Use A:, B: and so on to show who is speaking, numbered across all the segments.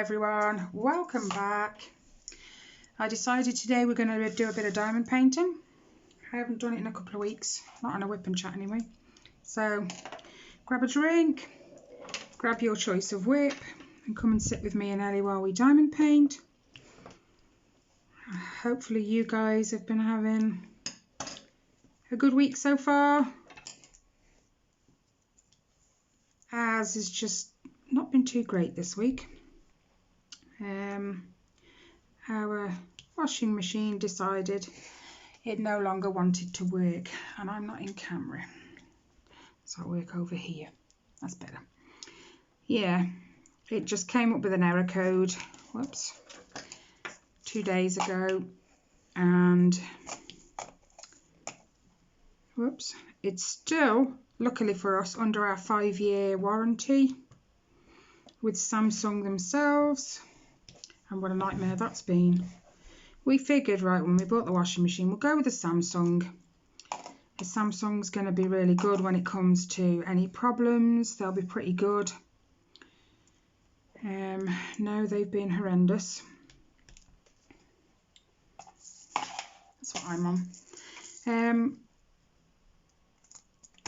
A: everyone, welcome back. I decided today we're going to do a bit of diamond painting. I haven't done it in a couple of weeks, not on a whip and chat anyway. So grab a drink, grab your choice of whip and come and sit with me and Ellie while we diamond paint. Hopefully you guys have been having a good week so far. Ours has just not been too great this week. Our washing machine decided it no longer wanted to work, and I'm not in camera, so I'll work over here. That's better. Yeah, it just came up with an error code, whoops, 2 days ago, and whoops, it's still, luckily for us, under our 5-year warranty with Samsung themselves. And what a nightmare that's been. We figured, right, when we bought the washing machine, we'll go with the Samsung. The Samsung's going to be really good when it comes to any problems. They'll be pretty good. No, they've been horrendous. That's what I'm on.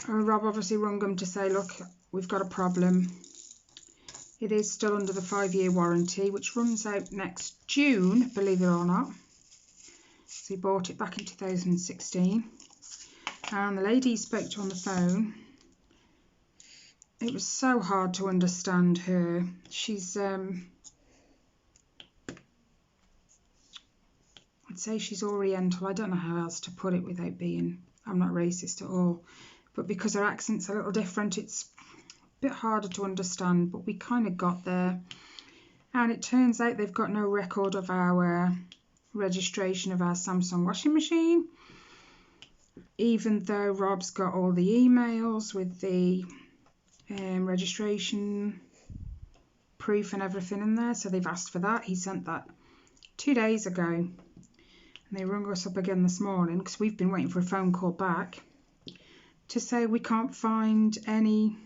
A: Rob obviously rung them to say, look, we've got a problem. It is still under the 5-year warranty, which runs out next June, believe it or not. So he bought it back in 2016. And the lady he spoke to on the phone, it was so hard to understand her. She's, I'd say she's Oriental. I don't know how else to put it without being, I'm not racist at all. But because her accent's a little different, it's bit harder to understand, but we kind of got there. And it turns out they've got no record of our registration of our Samsung washing machine, even though Rob's got all the emails with the registration proof and everything in there. So they've asked for that. He sent that 2 days ago, and they rung us up again this morning because we've been waiting for a phone call back to say we can't find any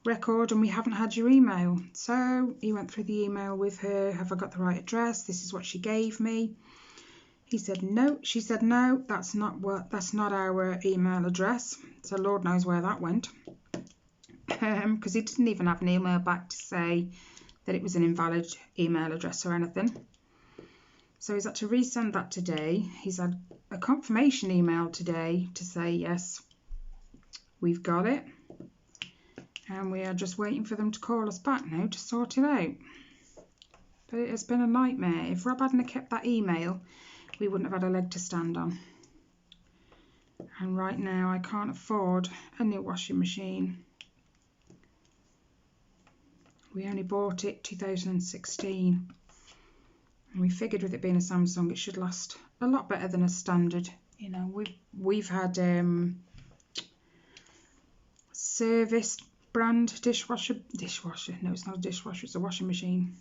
A: record and we haven't had your email. So he went through the email with her. Have I got the right address? This is what she gave me. He said no. She said no, that's not our email address. So Lord knows where that went, because he didn't even have an email back to say that it was an invalid email address or anything. So he's had to resend that today. He's had a confirmation email today to say yes, we've got it. And we are just waiting for them to call us back now to sort it out. But it has been a nightmare. If Rob hadn't kept that email, we wouldn't have had a leg to stand on. And right now I can't afford a new washing machine. We only bought it 2016. And we figured with it being a Samsung, it should last a lot better than a standard. You know, we've had service brand dishwasher, no, it's not a dishwasher, it's a washing machine.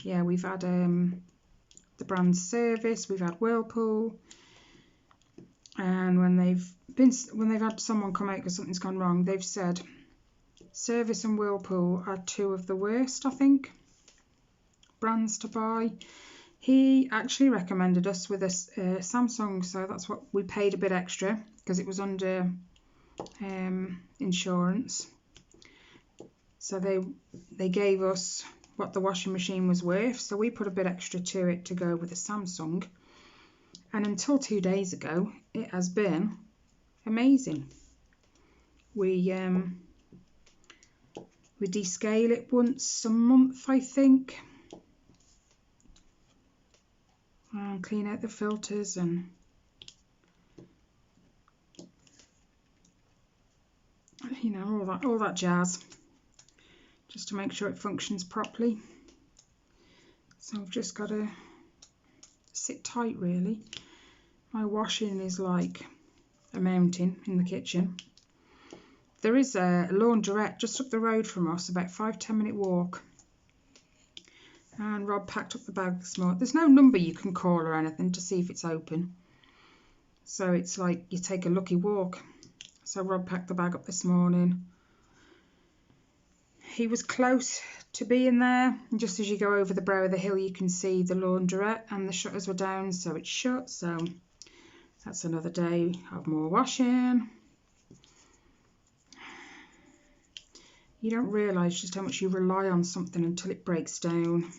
A: Yeah, we've had the brand service, we've had Whirlpool, and when they've had someone come out because something's gone wrong, they've said Service and Whirlpool are 2 of the worst, I think, brands to buy. He actually recommended us with a Samsung, so that's what we paid a bit extra because it was under insurance. So they gave us what the washing machine was worth, so we put a bit extra to it to go with a Samsung. And until 2 days ago, it has been amazing. We descale it once a month, I think, and clean out the filters and you know, all that jazz, just to make sure it functions properly. So I've just got to sit tight really. My washing is like a mountain in the kitchen. There is a laundrette just up the road from us, about 5-10 minute walk. And Rob packed up the bag this morning. There's no number you can call or anything to see if it's open. So it's like you take a lucky walk. So Rob packed the bag up this morning. He was close to be in there. And just as you go over the brow of the hill, you can see the laundrette, and the shutters were down, so it's shut. So that's another day of more washing. You don't realise just how much you rely on something until it breaks down.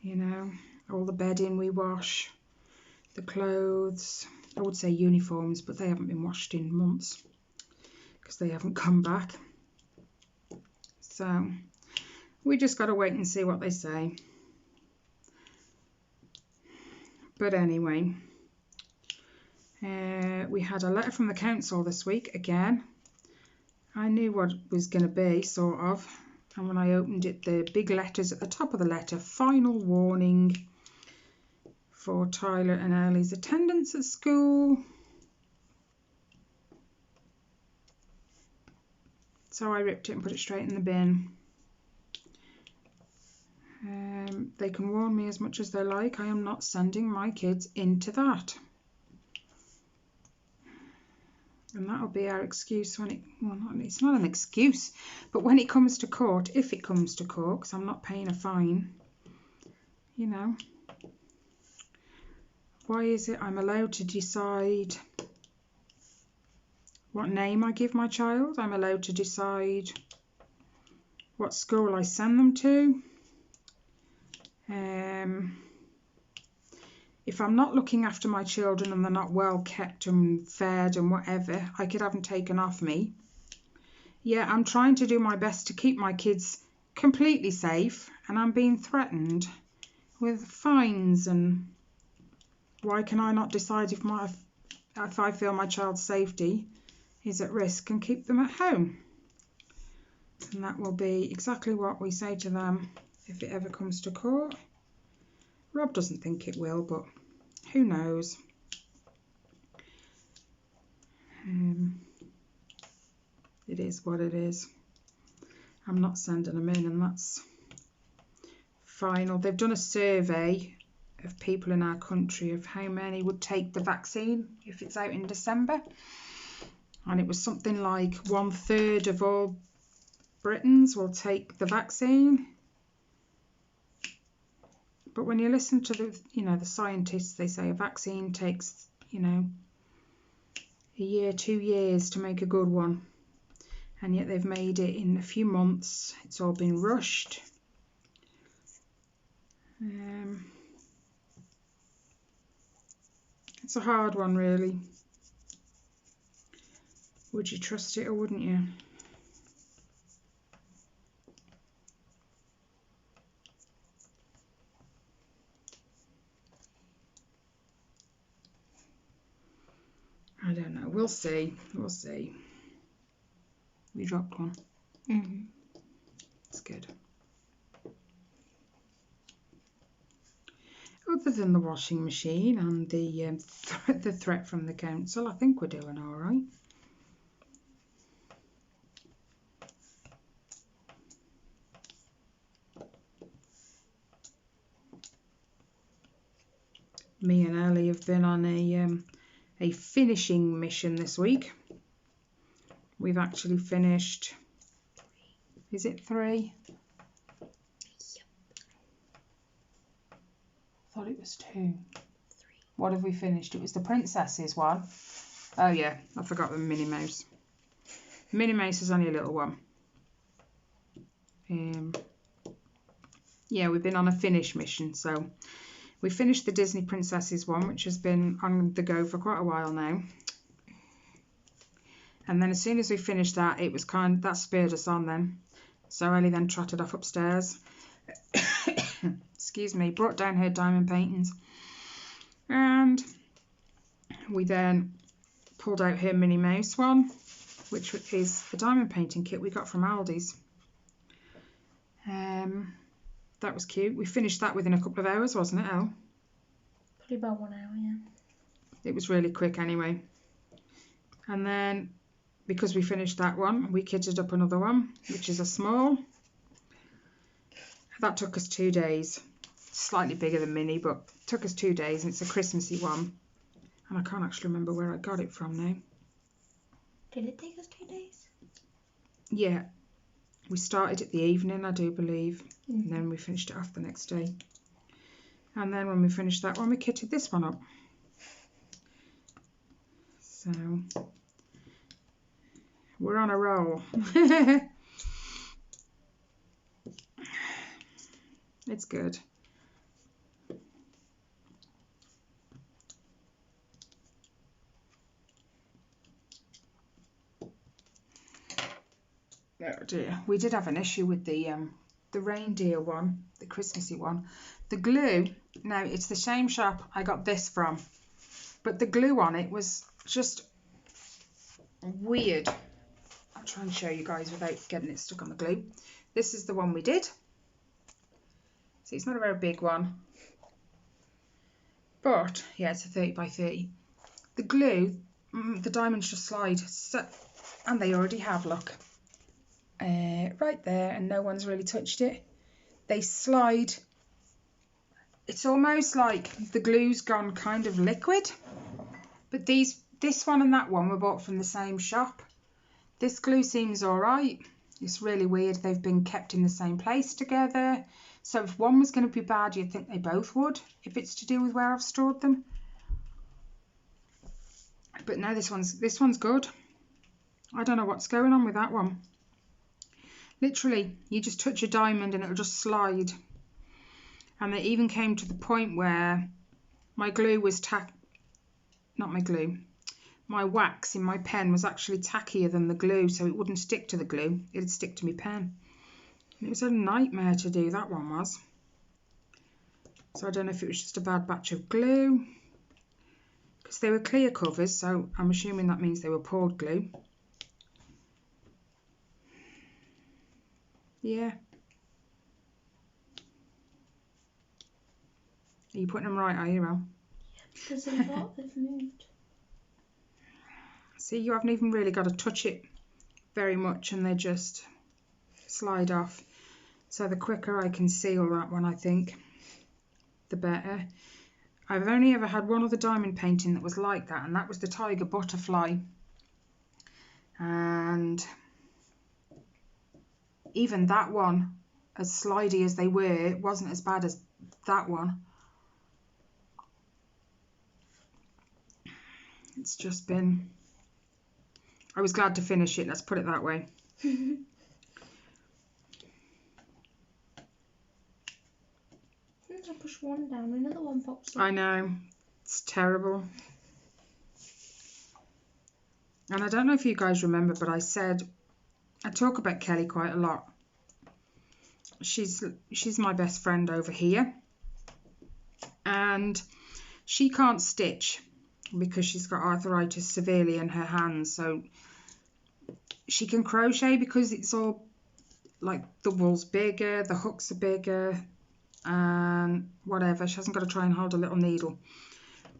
A: You know, all the bedding we wash, the clothes, I would say uniforms, but they haven't been washed in months because they haven't come back. So we just got to wait and see what they say. But anyway, we had a letter from the council this week again. I knew what it was going to be, sort of. And when I opened it, the big letters at the top of the letter, final warning for Tyler and Ellie's attendance at school. So I ripped it and put it straight in the bin. They can warn me as much as they like. I am not sending my kids into that. And that'll be our excuse when it, well, it's not an excuse, but when it comes to court, if it comes to court, because I'm not paying a fine, you know. Why is it I'm allowed to decide what name I give my child? I'm allowed to decide what school I send them to. If I'm not looking after my children and they're not well kept and fed and whatever, I could have them taken off me. Yeah, I'm trying to do my best to keep my kids completely safe, and I'm being threatened with fines. And why can I not decide if I feel my child's safety is at risk and keep them at home? And that will be exactly what we say to them if it ever comes to court. Rob doesn't think it will, but who knows? It is what it is. I'm not sending them in, and that's final. They've done a survey of people in our country of how many would take the vaccine if it's out in December, and it was something like 1/3 of all Britons will take the vaccine. But when you listen to the scientists, they say a vaccine takes, a year, 2 years to make a good one. And yet they've made it in a few months. It's all been rushed. It's a hard one, really. Would you trust it or wouldn't you? I don't know. We'll see. We'll see. We dropped one. It's good. Other than the washing machine and the threat from the council, I think we're doing all right. Me and Ellie have been on a finishing mission this week. We've actually finished, is it 3?
B: Yep.
A: I thought it was 2. 3. What have we finished? It was the Princesses one. Oh yeah, I forgot the Minnie Mouse. Minnie Mouse is only a little one. Yeah, we've been on a finish mission, so we finished the Disney Princesses one, which has been on the go for quite a while now. And then as soon as we finished that, it was that spurred us on then. So Ellie then trotted off upstairs. Excuse me, brought down her diamond paintings. And we then pulled out her Minnie Mouse one, which is the diamond painting kit we got from Aldi's. That was cute. We finished that within a couple of hours, wasn't it, Elle?
B: Probably about 1 hour, yeah.
A: It was really quick anyway. And then, because we finished that one, we kitted up another one, which is a small. That took us 2 days. Slightly bigger than Minnie, but it took us 2 days, and it's a Christmassy one. And I can't actually remember where I got it from now.
B: Did it take us 2 days?
A: Yeah. We started it the evening, I do believe, and then we finished it off the next day. And then when we finished that one, we kitted this one up. So we're on a roll. It's good. Oh dear, we did have an issue with the reindeer one, the Christmassy one. The glue, now it's the same shop I got this from, but the glue on it was just weird. I'll try and show you guys without getting it stuck on the glue. This is the one we did. See, it's not a very big one, but yeah, it's a 30 by 30. The glue, the diamonds just slide, so, and they already have, look. Right there, and no one's really touched it. They slide. It's almost like the glue's gone kind of liquid, but this one and that one were bought from the same shop. This glue seems all right. It's really weird. They've been kept in the same place together. So if one was going to be bad, you'd think they both would, if it's to do with where I've stored them. But no, this one's good. I don't know what's going on with that one. Literally, you just touch a diamond and it'll just slide. And it even came to the point where my glue was my wax in my pen was actually tackier than the glue, so it wouldn't stick to the glue, it'd stick to my pen. And it was a nightmare to do, that one was. So I don't know if it was just a bad batch of glue, because they were clear covers, so I'm assuming that means they were poured glue. Yeah. Are you putting them right, are you, Ral?
B: Yeah, because I thought they've moved.
A: See, you haven't even really got to touch it very much and they just slide off. So the quicker I can seal that one, I think, the better. I've only ever had one other diamond painting that was like that, and that was the tiger butterfly. And even that one, as slidey as they were, it wasn't as bad as that one. It's just been... I was glad to finish it, let's put it that way.
B: I push one down, another one pops up.
A: I know, it's terrible. And I don't know if you guys remember, but I talk about Kelly quite a lot. She's my best friend over here, and she can't stitch because she's got arthritis severely in her hands. So she can crochet because it's all like the wool's bigger, the hooks are bigger, and whatever. She hasn't got to try and hold a little needle.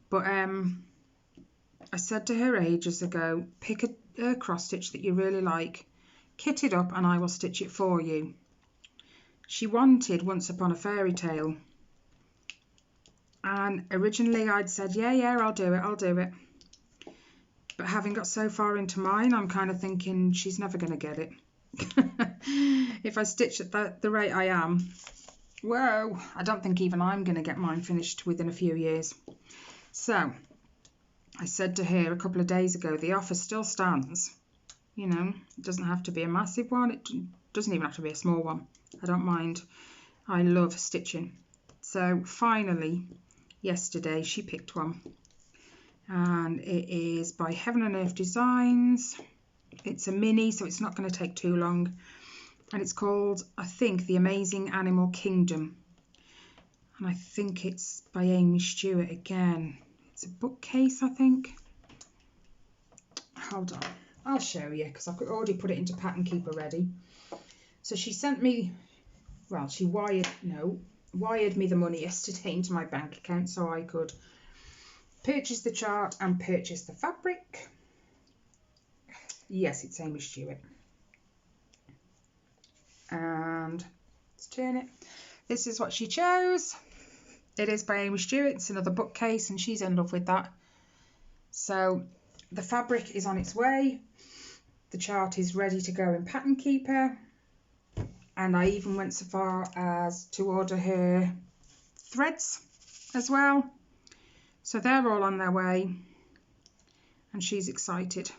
A: But I said to her ages ago, pick a cross stitch that you really like, kit it up and I will stitch it for you. She wanted Once Upon a Fairy Tale, and originally I'd said yeah, I'll do it. But having got so far into mine, I'm kind of thinking she's never going to get it. If I stitch at the rate I am, whoa, I don't think even I'm going to get mine finished within a few years. So I said to her a couple of days ago, the offer still stands. You know, it doesn't have to be a massive one. It doesn't even have to be a small one. I don't mind. I love stitching. So finally, yesterday, she picked one. And it is by Heaven and Earth Designs. It's a mini, so it's not going to take too long. And it's called, I think, The Amazing Animal Kingdom. And I think it's by Amy Stewart again. It's a bookcase, I think. Hold on. I'll show you because I've already put it into Pattern Keeper ready. So she sent me, well, she wired me the money yesterday into my bank account so I could purchase the chart and purchase the fabric. Yes, it's Amy Stewart. And let's turn it. This is what she chose. It is by Amy Stewart. It's another bookcase and she's in love with that. So the fabric is on its way. The chart is ready to go in Pattern Keeper. And I even went so far as to order her threads as well. So they're all on their way. And she's excited.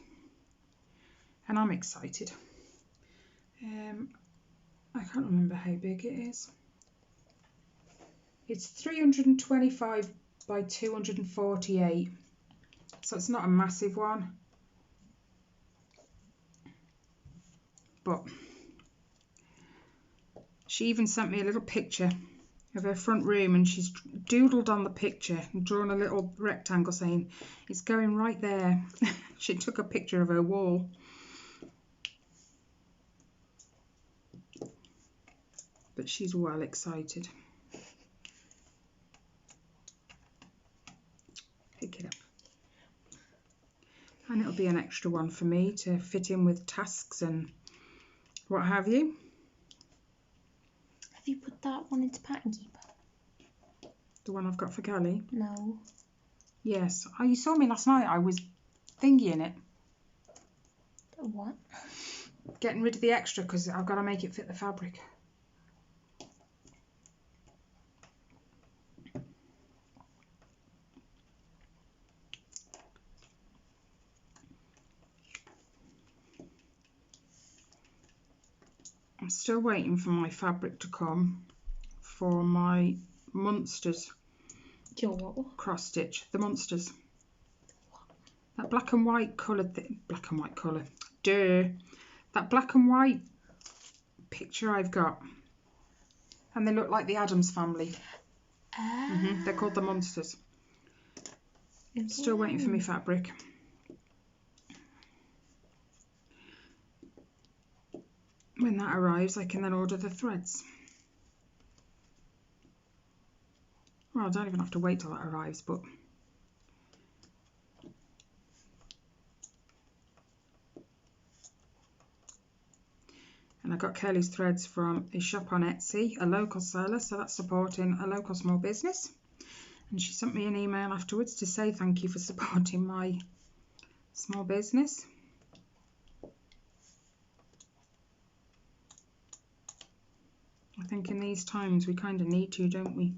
A: And I'm excited. I can't remember how big it is. It's 325 by 248. So it's not a massive one. But she even sent me a little picture of her front room, and she's doodled on the picture and drawn a little rectangle saying it's going right there. She took a picture of her wall. But she's well excited. Pick it up. And it'll be an extra one for me to fit in with tasks and what have you.
B: Have you put that one into pattern keeper?
A: The one I've got for Kelly?
B: No.
A: Yes. Oh, you saw me last night. I was thingying it.
B: What?
A: Getting rid of the extra because I've got to make it fit the fabric. I'm still waiting for my fabric to come for my Munsters
B: Your what?
A: cross stitch. The Munsters. That black and white colour. Duh. That black and white picture I've got. And they look like the Addams family. They're called the Munsters. Still waiting for me fabric. When that arrives, I can then order the threads. Well, I don't even have to wait till that arrives, but and I got Kelly's threads from a shop on Etsy, a local seller, so that's supporting a local small business. And she sent me an email afterwards to say thank you for supporting my small business. I think in these times we kind of need to, don't we?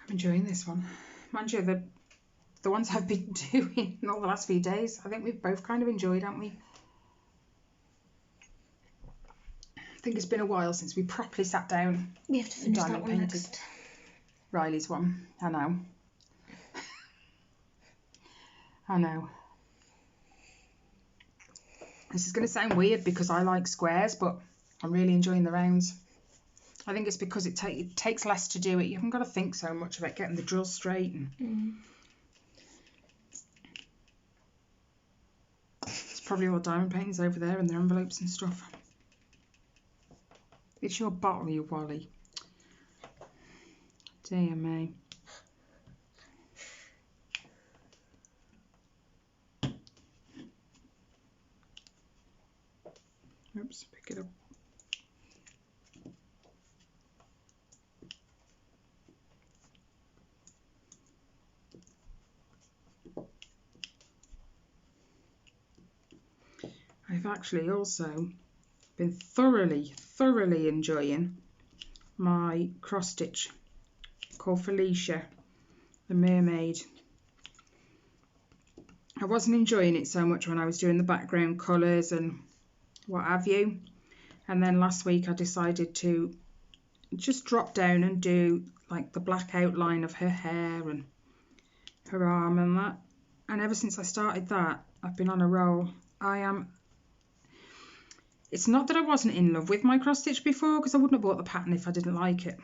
A: I'm enjoying this one. Mind you, the ones I've been doing in all the last few days, I think we've both kind of enjoyed, haven't we? I think it's been a while since we properly sat down.
B: We have to finish that one
A: painted
B: next.
A: Riley's one. I know. I know. This is going to sound weird because I like squares, but I'm really enjoying the rounds. I think it's because it takes less to do it. You haven't got to think so much about getting the drill straight. And it's probably all diamond paintings over there and their envelopes and stuff. It's your bottle, you Wally. Dear me. Oops, pick it up. I've actually also been thoroughly enjoying my cross stitch called Felicia, the mermaid. I wasn't enjoying it so much when I was doing the background colours and what have you, and then last week I decided to just drop down and do like the black outline of her hair and her arm and that, and ever since I started that I've been on a roll. It's not that I wasn't in love with my cross stitch before, because I wouldn't have bought the pattern if I didn't like it,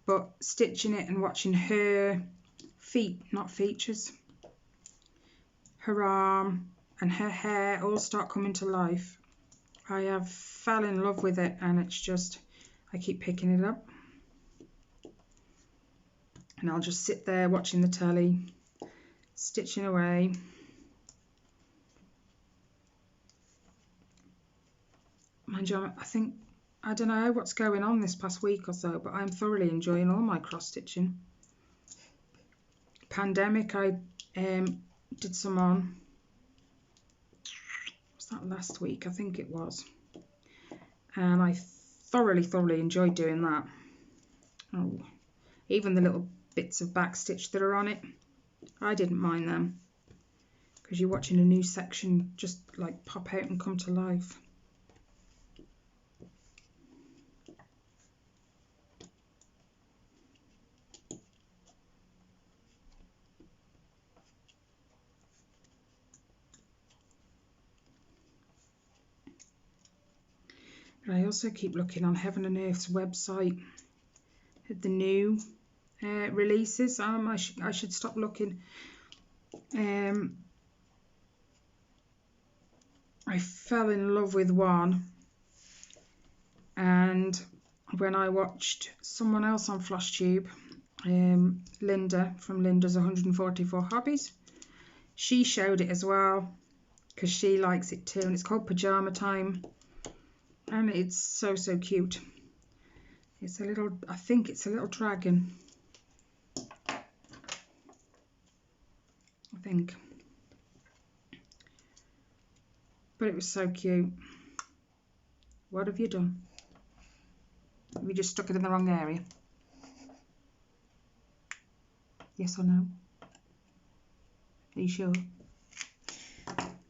A: but stitching it and watching her feet, not features, her arm and her hair all start coming to life, I have fell in love with it, and it's just, I keep picking it up and I'll just sit there watching the telly stitching away. Mind you, I don't know what's going on this past week or so, but I'm thoroughly enjoying all my cross stitching. Pandemic, I did some on. Was that last week? I think it was. And I thoroughly enjoyed doing that. Oh, even the little bits of back stitch that are on it, I didn't mind them, because you're watching a new section just like pop out and come to life. I also keep looking on Heaven and Earth's website at the new releases. I should stop looking. I fell in love with one, and when I watched someone else on FlashTube, Linda from Linda's 144 Hobbies, she showed it as well, because she likes it too, and it's called Pajama Time. And it's so cute. It's a little, I think it's a little dragon. I think. But it was so cute. What have you done? Have you just stuck it in the wrong area? Yes or no? Are you sure?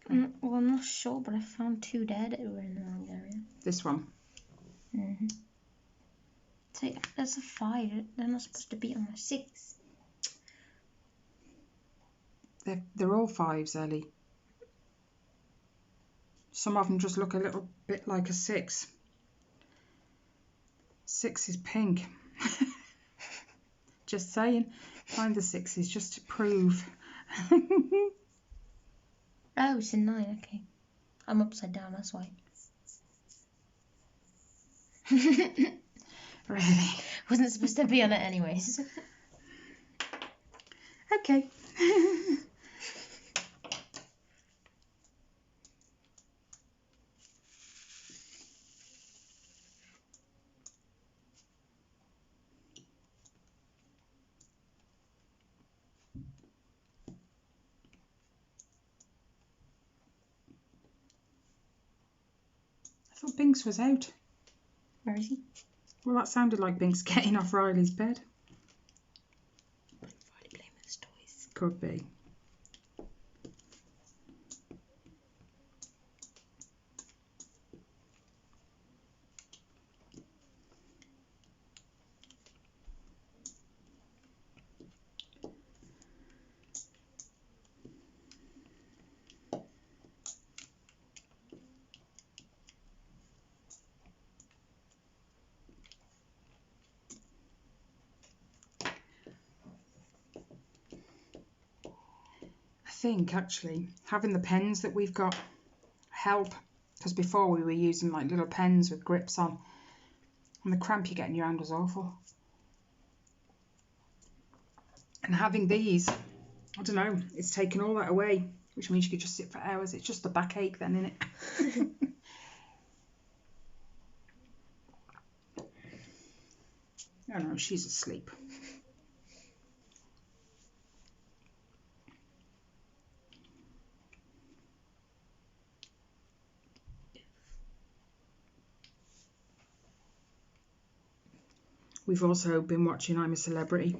B: Well, I'm not sure, but I found 2 there that were in the wrong area.
A: This one?
B: So that's a 5. They're not supposed to be on a 6.
A: They're all 5s, Ellie. Some of them just look a little bit like a 6. 6 is pink. Just saying. Find the 6s just to prove.
B: Oh, it's a 9, okay. I'm upside down, that's why.
A: Really?
B: Wasn't supposed to be on it anyways.
A: Okay. I thought Binks was out.
B: Where is he?
A: Well, that sounded like Binks getting off Riley's bed.
B: Riley playing with his toys.
A: Could be. I think actually having the pens that we've got help, because before we were using like little pens with grips on, and the cramp you get in your hand was awful. And having these, I don't know, it's taken all that away, which means you could just sit for hours. It's just the backache then, innit? Oh no, she's asleep. We've also been watching I'm a Celebrity.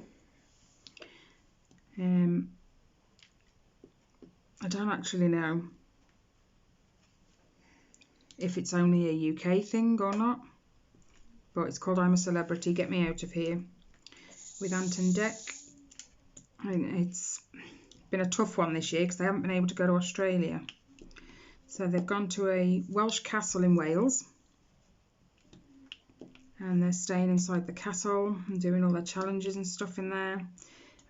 A: I don't actually know if it's only a UK thing or not, but it's called I'm a Celebrity, Get Me Out of Here, with Ant and Dec. And it's been a tough one this year because they haven't been able to go to Australia. So they've gone to a Welsh castle in Wales, and they're staying inside the castle and doing all their challenges and stuff in there.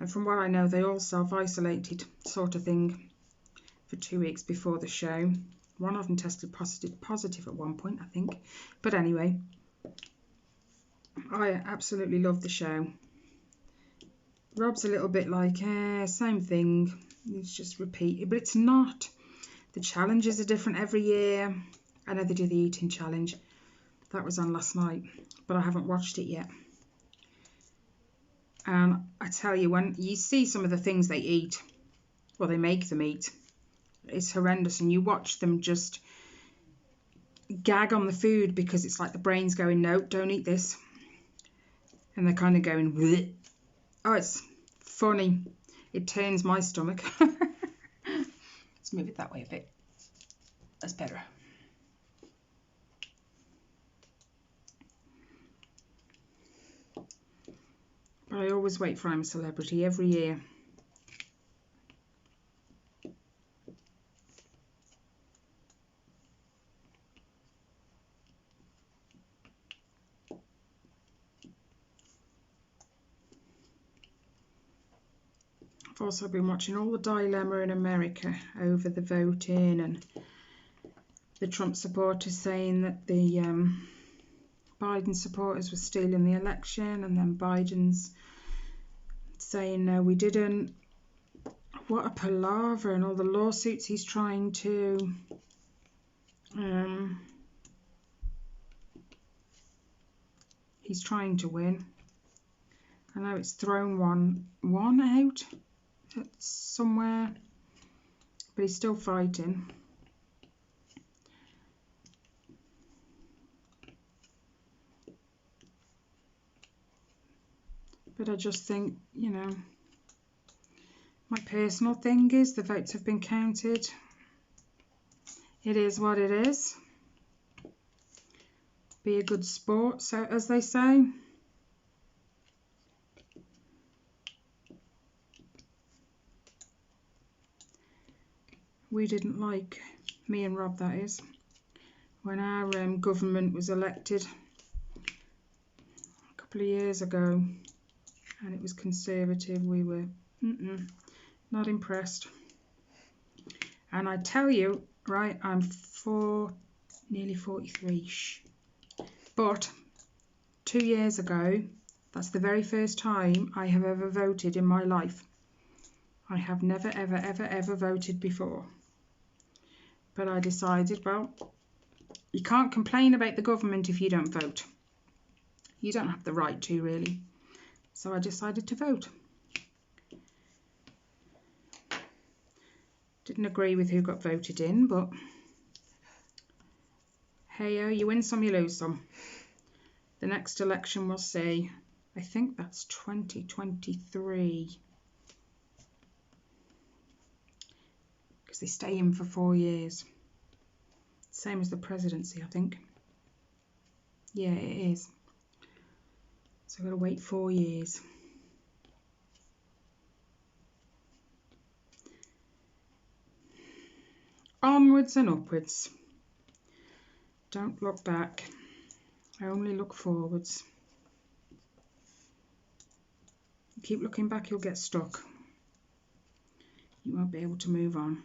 A: And from what I know, they all self-isolated sort of thing for 2 weeks before the show. One of them tested positive at one point, I think. But anyway, I absolutely love the show. Rob's a little bit like, same thing. It's just repeated, but it's not. The challenges are different every year. I know they do the eating challenge. That was on last night, but I haven't watched it yet. And I tell you, when you see some of the things they eat, or they make them eat, it's horrendous. And you watch them just gag on the food because it's like the brain's going, no, don't eat this. And they're kind of going, bleh. Oh, it's funny. It turns my stomach. Let's move it that way a bit. That's better. But I always wait for I'm a Celebrity every year. I've also been watching all the dilemma in America over the voting and the Trump supporters saying that the Biden supporters were stealing the election, and then Biden's saying no, we didn't. What a palaver, and all the lawsuits he's trying to win. I know it's thrown one out somewhere, but he's still fighting. But I just think, you know, my personal thing is the votes have been counted. It is what it is. Be a good sport, so as they say. We didn't like, me and Rob that is, when our government was elected a couple of years ago and it was Conservative. We were not impressed. And I tell you, right, I'm nearly 43, but 2 years ago, that's the very first time I have ever voted in my life. I have never, ever, ever, ever voted before. But I decided, well, you can't complain about the government if you don't vote. You don't have the right to, really. So I decided to vote. Didn't agree with who got voted in, but hey-o, you win some, you lose some. The next election we'll see. I think that's 2023. Because they stay in for 4 years. Same as the presidency, I think. Yeah, it is. So I've got to wait 4 years. Onwards and upwards. Don't look back. Only look forwards. You keep looking back, you'll get stuck. You won't be able to move on.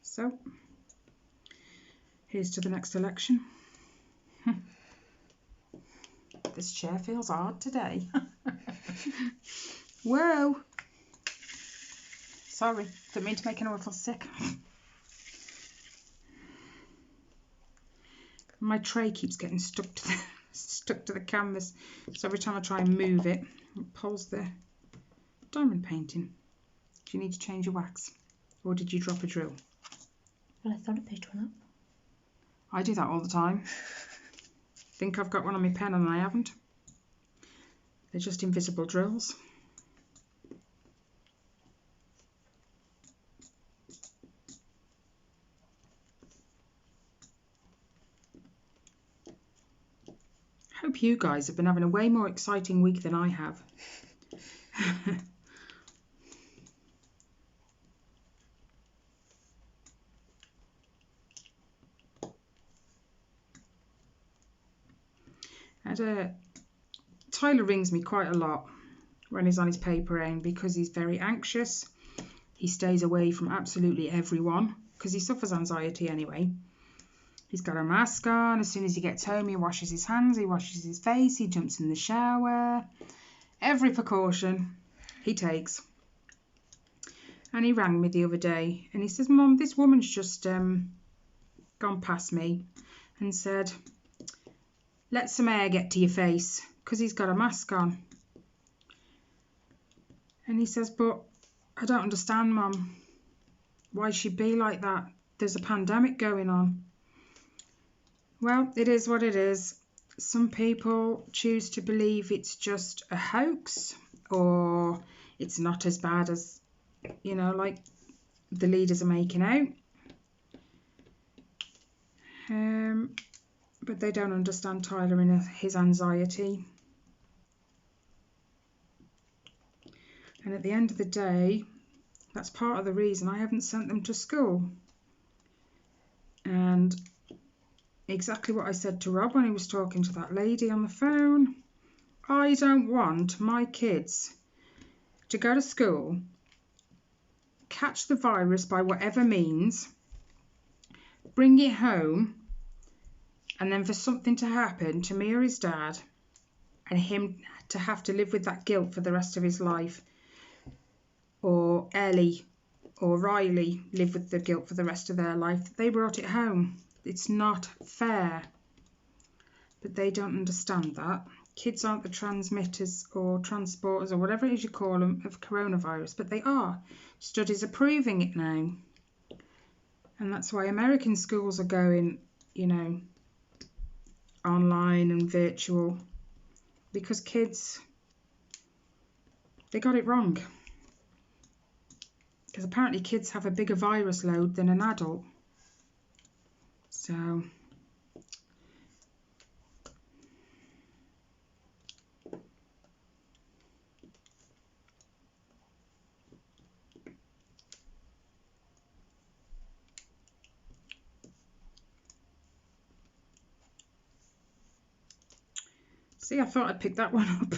A: So, here's to the next election. This chair feels hard today. Whoa! Sorry, didn't mean to make anyone feel sick. My tray keeps getting stuck to the canvas, so every time I try and move it, it pulls the diamond painting. Do you need to change your wax, or did you drop a drill?
B: Well, I thought I picked one up.
A: I do that all the time. Think I've got one on my pen and I haven't. They're just invisible drills. Hope you guys have been having a way more exciting week than I have. And Tyler rings me quite a lot when he's on his paper round because he's very anxious. He stays away from absolutely everyone because he suffers anxiety anyway. He's got a mask on. As soon as he gets home, he washes his hands, he washes his face, he jumps in the shower. Every precaution. he takes. And he rang me the other day and he says, Mum, this woman's just gone past me and said, let some air get to your face, because he's got a mask on. And he says, but I don't understand, Mum. Why she'd be like that? There's a pandemic going on. Well, it is what it is. Some people choose to believe it's just a hoax, or it's not as bad as, you know, like the leaders are making out. But they don't understand Tyler and his anxiety. And at the end of the day, that's part of the reason I haven't sent them to school. And exactly what I said to Rob when he was talking to that lady on the phone. I don't want my kids to go to school, catch the virus by whatever means, bring it home, and then for something to happen to me or his dad, and him to have to live with that guilt for the rest of his life, or Ellie or Riley live with the guilt for the rest of their life. They brought it home. It's not fair. But they don't understand that. Kids aren't the transmitters or transporters or whatever it is you call them of coronavirus, but they are. Studies are proving it now. And that's why American schools are going, you know, online and virtual, because kids, they got it wrong. Because apparently kids have a bigger virus load than an adult. So see, I thought I'd pick that one up.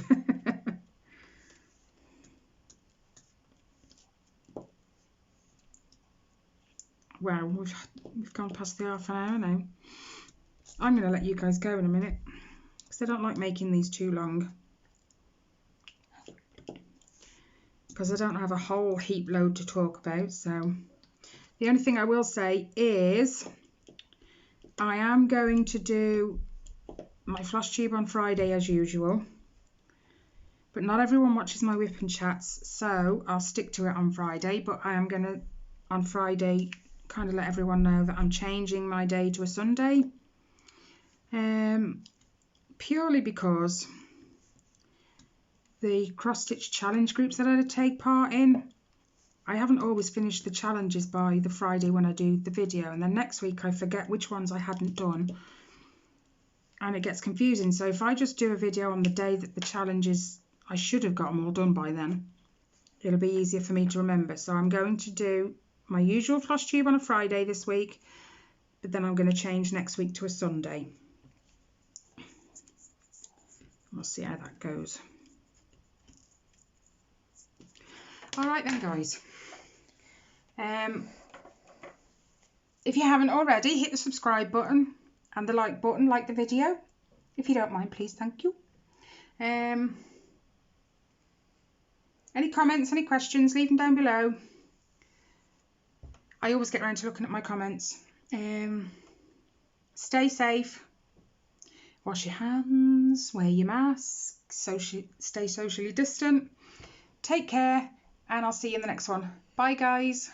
A: Wow, we've gone past the half an hour now. I'm going to let you guys go in a minute, because I don't like making these too long. Because I don't have a whole heap load to talk about. So the only thing I will say is I am going to do my flash tube on Friday as usual, but not everyone watches my WIP and chats, so I'll stick to it on Friday. But I am going to on Friday kind of let everyone know that I'm changing my day to a Sunday, purely because the cross-stitch challenge groups that I take part in, I haven't always finished the challenges by the Friday when I do the video, and then next week I forget which ones I hadn't done and it gets confusing. So if I just do a video on the day that the challenges, I should have got them all done by then, it'll be easier for me to remember. So I'm going to do my usual flash tube on a Friday this week, but then I'm going to change next week to a Sunday. We'll see how that goes. All right then, guys. If you haven't already, hit the subscribe button and the like button, like the video. If you don't mind, please, thank you. Any comments, any questions, leave them down below. I always get around to looking at my comments. Stay safe. Wash your hands, wear your mask, stay socially distant. Take care, and I'll see you in the next one. Bye, guys.